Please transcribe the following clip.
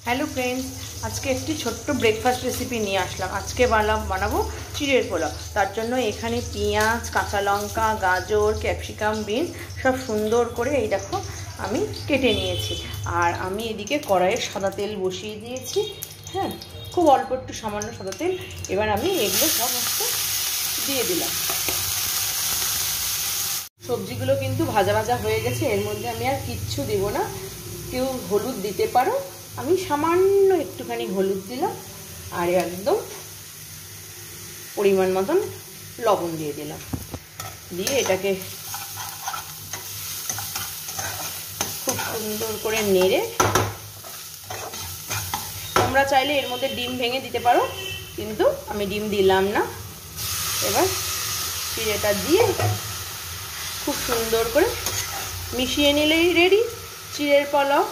Hello friends, आज के एक छोट्ट ब्रेकफास्ट रेसिपि निये आसलाम। आज के बानाबो चिड़ेर पोलाव। तार जोन्नो एखाने पेঁয়াজ, काँचा लंका, गाजर, क्यापसिकाम, बिन्स सब सुंदर करे এই देखो आमी केटे निয়েছি। আর আমি এদিকে কড়াইয়ে সাদা তেল বসিয়ে দিয়েছি। হ্যাঁ, খুব অল্প একটু সামান্য সাদা তেল। এবার আমি এগুলো সমস্ত দিয়ে দিলাম। সবজিগুলো কিন্তু ভাজা ভাজা হয়ে গেছে। এর মধ্যে আমি আর কিচ্ছু দেব না। কেউ হলুদ দিতে পারো, আমি সামান্য একটুখানি হলুদ দিলাম আর একদম পরিমাণ মতন লবণ দিয়ে দিলাম। দিয়ে এটাকে খুব সুন্দর করে নেড়ে, তোমরা চাইলে এর মধ্যে ডিম ভেঙে দিতে পারো, কিন্তু আমি ডিম দিলাম না। এবার চিড়েটা দিয়ে খুব সুন্দর করে মিশিয়ে নিলেই রেডি চিড়ের পোলাও।